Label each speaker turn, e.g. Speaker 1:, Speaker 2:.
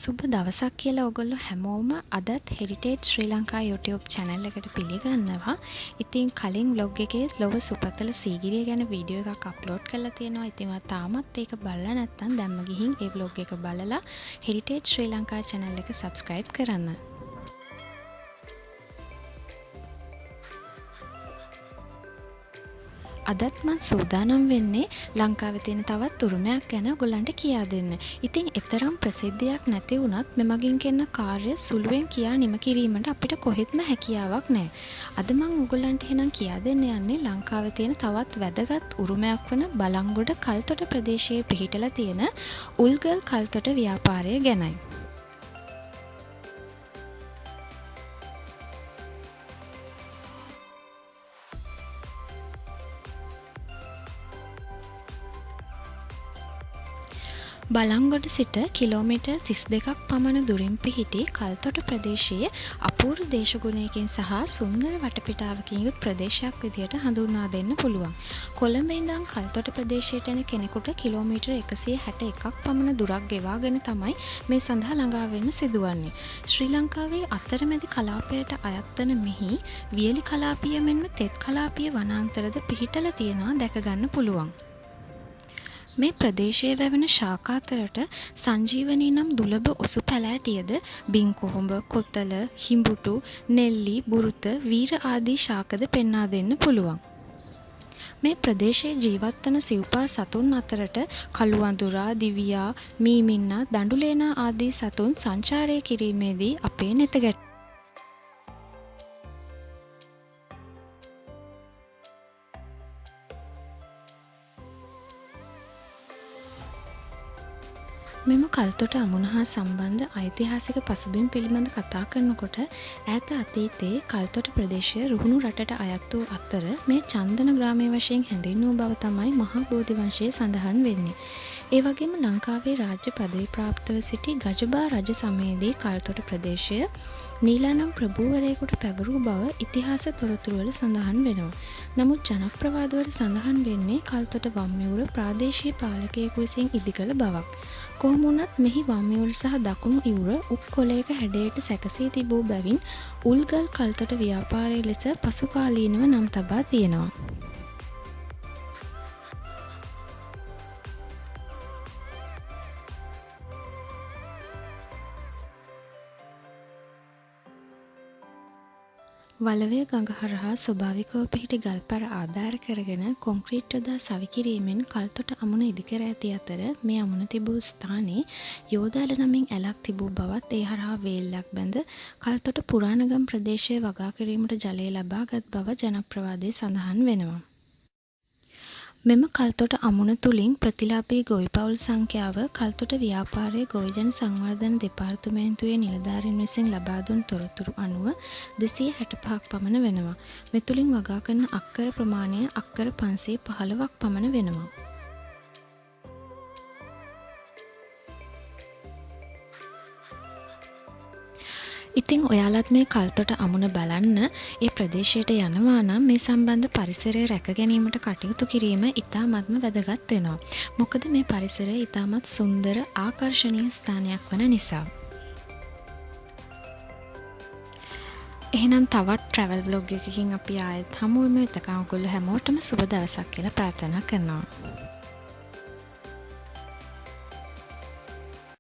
Speaker 1: සුබ දවසක් කියලා ඔයගොල්ලෝ හැමෝම අදත් හෙරිටේජ් ශ්‍රී ලංකා YouTube channel එකට පිළිගන්නවා. ඉතින් කලින් vlog එකේ ලොව සුපතල සීගිරිය ගැන වීඩියෝ එකක් අප්ලෝඩ් කරලා තියෙනවා. ඉතින් ඔයා තාමත් ඒක බලලා නැත්නම් දැම්ම ගිහින් ඒ vlog එක බලලා හෙරිටේජ් ශ්‍රී ලංකා channel එක subscribe කරන්න. අදත් මම සූදානම් වෙන්නේ ලංකාවේ තියෙන තවත් උරුමයක් ගැන ඔයගොල්ලන්ට කියා දෙන්න. ඉතින් ඊතරම් ප්‍රසිද්ධියක් නැති වුණත් මෙමගින් කරන කාර්ය සුළුවෙන් කියා නිම කිරීමට අපිට කොහෙත්ම හැකියාවක් නැහැ. අද මම ඔයගොල්ලන්ට එහෙනම් කියා දෙන්න යන්නේ ලංකාවේ තියෙන තවත් වැදගත් උරුමයක් වන බලංගොඩ කල්තොට ප්‍රදේශයේ පිහිටලා තියෙන උල්ගල් කල්තොට ව්‍යාපාරය ගැනයි. බලංගොඩ සිට කිලෝමීටර් 32ක් පමණ දුරින් පිහිටි කල්තොට ප්‍රදේශයේ අපූර්ව දේශගුණයකින් සහ සුන්දර වටපිටාවකින් යුත් ප්‍රදේශයක් විදියට හඳුන්වා දෙන්න පුළුවන්. කොළඹ ඉඳන් කල්තොට ප්‍රදේශයට එන කෙනෙකුට කිලෝමීටර් 161ක් පමණ දුරක් ගෙවාගෙන තමයි මේ සඳහා ළඟා වෙන්න සිදුවන්නේ. ශ්‍රී ලංකාවේ අතරමැදි කලාපයට අයත් වන මෙහි වියලි කලාපීය මෙන්ම තෙත් කලාපීය වනාන්තරද පිහිටලා තියෙනවා දැක ගන්න පුළුවන්. මේ ප්‍රදේශයේ වැවෙන ශාඛා අතරට සංජීවනී නම් දුලබ ඔසු පැලෑටියද බිංකොහොඹ, කොතල, හිඹුටු, නෙල්ලි, බුරුත, වීර ආදී ශාකද පෙන්වා දෙන්න පුළුවන්. මේ ප්‍රදේශයේ ජීවත් වන සිව්පා සතුන් අතරට කළු අඳුරා, දිවියා, මීමින්නා, දඬුලේනා ආදී සතුන් සංචාරය කිරීමේදී අපේ නෙත ගැටෙනවා. මෙම කල්තොට අමුණ හා සම්බන්ධ ඓතිහාසික පසුබිම් පිළිබඳ කතා කරනකොට ඈත අතීතයේ කල්තොට ප්‍රදේශය රුහුණු රටට අයත් වූ අතර මේ චන්දන ග්‍රාමය වශයෙන් හැඳින්වූ බව තමයි මහා බෝධි වංශයේ සඳහන් වෙන්නේ. ඒ වගේම ලංකාවේ රාජ්‍ය පදවි ප්‍රාප්තව සිටි ගජබා රජ සමයේදී කල්තොට ප්‍රදේශය නීලානම් ප්‍රභූවරයෙකුට පැවරූ බව ඉතිහාස තොරතුරුවල සඳහන් වෙනවා. නමුත් ජනප්‍රවාදවල සඳහන් වෙන්නේ කල්තොට වම්මියුර ප්‍රාදේශීය පාලකයෙකු විසින් ඉදිකළ බවක්. කොහොම වුණත් මෙහි වම්මියුර සහ දකුණු ඉවුර උක් කොළයක හැඩයට සැකසී තිබූ බැවින් උල්ගල් කල්තොට ව්‍යාපාරය ලෙස පසුකාලීනව නම් තබා තියෙනවා. වලවය ගඟ හරහා ස්වභාවිකව පිහිටි ගල්පර ආධාර කරගෙන කොන්ක්‍රීට් යොදා සවි කිරීමෙන් කල්තොට අමුණ ඉදිකර ඇති අතර මේ අමුණ තිබූ ස්ථානයේ යෝදාල නමින් ඇලක් තිබූ බවත් ඒ හරහා වේල්ලක් බැඳ කල්තොට පුරාණගම් ප්‍රදේශයේ වගා කිරීමට ජලය ලබාගත් බව ජනප්‍රවාදයේ සඳහන් වෙනවා. මෙම කල්තොට අමුණ තුලින් ප්‍රතිලාභී ගොවි පවුල් සංඛ්‍යාව කල්තොට ව්‍යාපාරයේ ගොවි ජන සංවර්ධන දෙපාර්තමේන්තුවේ නිලධාරීන් විසින් ලබා දුන් තොරතුරු අනුව 265ක් පමණ වෙනවා. මේ තුලින් වගා කරන අක්කර ප්‍රමාණය අක්කර 515ක් පමණ වෙනවා. ඉතින් ඔයාලත් මේ කල්තොට අමුණ බලන්න ඒ ප්‍රදේශයට යනවා නම් මේ සම්බන්ධ පරිසරය රැක ගැනීමට කටයුතු කිරීම ඉතාමත්ම වැදගත් වෙනවා. මොකද මේ පරිසරය ඉතාමත් සුන්දර ආකර්ෂණීය ස්ථානයක් වන නිසා. එහෙනම් තවත් travel vlog එකකින් අපි ආයෙත් හමු වෙමු. එතකන් ඔයගොල්ලෝ හැමෝටම සුබ දවසක් කියලා ප්‍රාර්ථනා කරනවා.